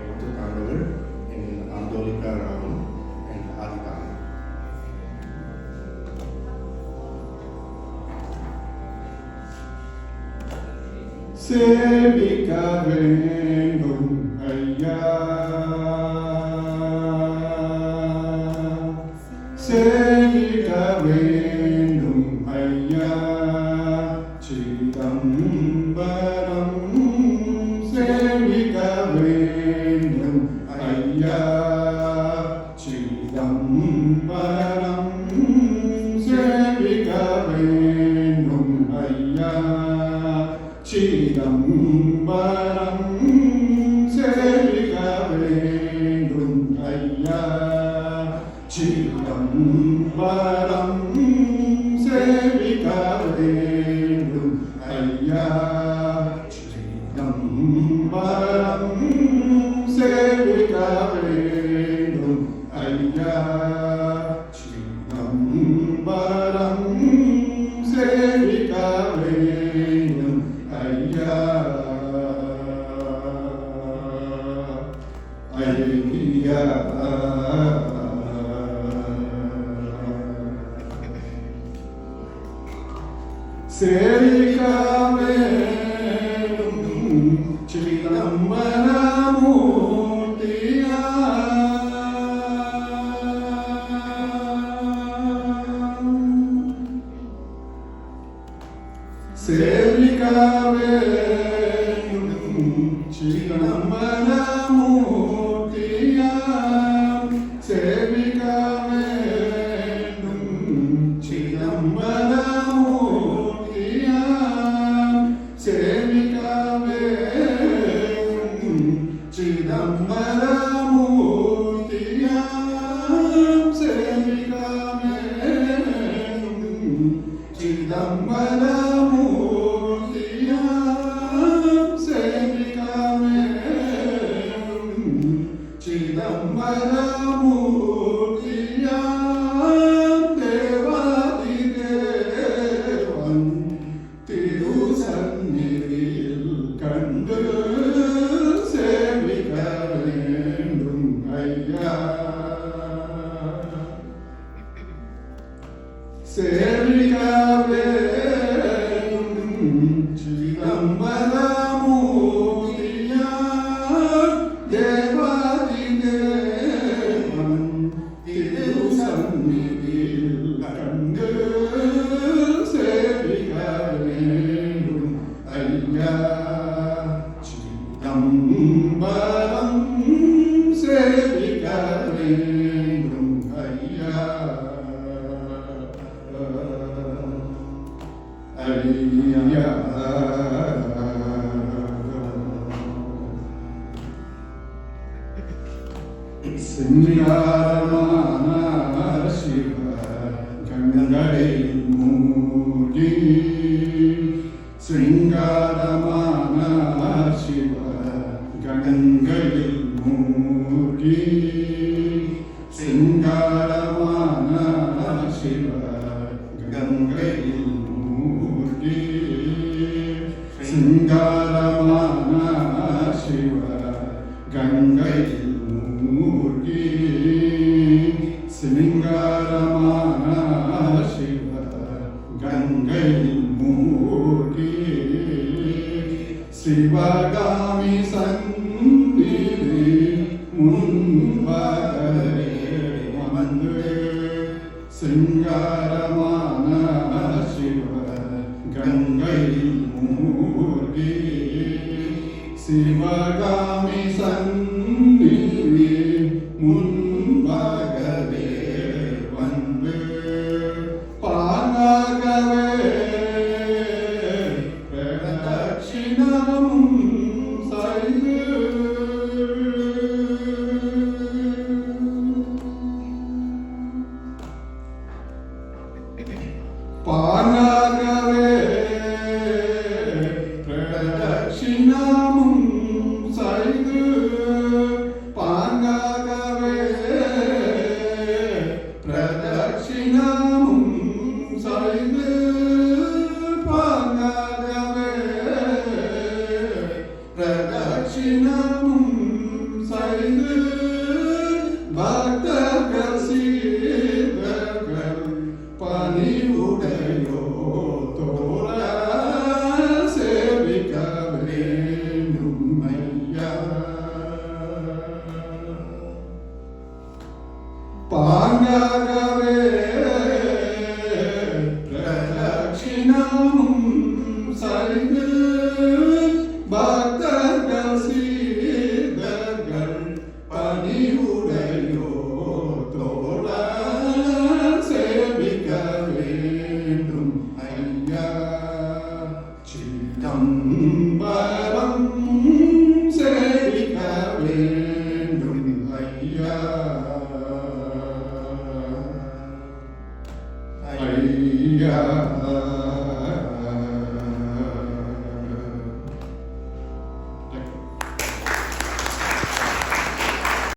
புத்துத்தாண்டுகள் என் ஆந்தோலிகா ராமன் என் ஆதிதான். சேவிக்க வேண்டும் ஐயா, சேவிக்க வேண்டும் ஐயா, சிதம்பரம் சேவிக்க வேண்டும் ஐயா, சிதம்பரம் சேவிக்க வேண்டும் ஐயா, சிதம்பரம் சேவிக்க வேண்டும் ஐயா, சிதம்பரம் சேவிக்க வேண்டும் ஐயா, சிதம்பரம் சேவிக்க வேண்டும் ஐயா, சிதம்பரம் சேவிக்க வேண்டும் ஐயா, ஐயா. சேவிக்க வேண்டும் சிதம்பரமூர்த்தியா, சேவிக்க வேண்டும் சிதம்பரமூர்த்தியா, சேவிக்க வேண்டும் சிதம்பரமூர்த்தியா, சேவிக்க வேண்டும் சிதம்பரமூர்த்தியா, சேவிக்க வேண்டும் சிதம்பரமூர்த்தியா, சேவிக்க வேண்டும் சிதம்பரமூர்த்தியா, தேவாதி தேவன் திருசந்நிதியில் கண்டு சேவிக்க வேண்டும் ஐயா, சேவிக்க வேண்டும் சிதம்பரமூர்த்தியா, தேவாதி தேவன் திருசந்நிதியில் கண்டு சேவிக்க வேண்டும் ஐயா, சிதம்பரம் சேவிக்க வேண்டும் ஐயா, ஐயா. சிங்காரமான சிவ கங்கையில் மூழ்கி, சிங்காரமான சிவ கங்கையில் மூழ்கி, சிங்காரமான சிவ கங்கையில் மூழ்கி, சிங்காரமான சிவ கங்கையில் மூழ்கி, சிங்காரமான சிவ கங்கையில் மூழ்கி, சிவகாமி சந்நிதி முன்பகவே வந்து, சிங்காரமான சிவ கங்கையில் மூழ்கி, சிவகாமி சந்நிதி முன்பகவே வந்து, பாகவே பிரதட்சிணம் செய்து, பாகவே பிரதட்சிணம் செய்து, பாகவே பிரதட்சிணம் செய்து, பாகவே பிரதட்சிணம் செய்து பக்தர்கள் சீர்வர்கள் பணிவுடையோ தோழ சேவிக்க வேண்டும் ஐயா. பாங்காகவே பிரதட்சிணமும் செய்து பக்தர்கள் சீர்வர்கள் பணிவுடையோ தோழ சேவிக்க வேண்டும் ஐயா. சிதம்பரம் சேவிக்க வேண்டும் ஐயா. ஐயா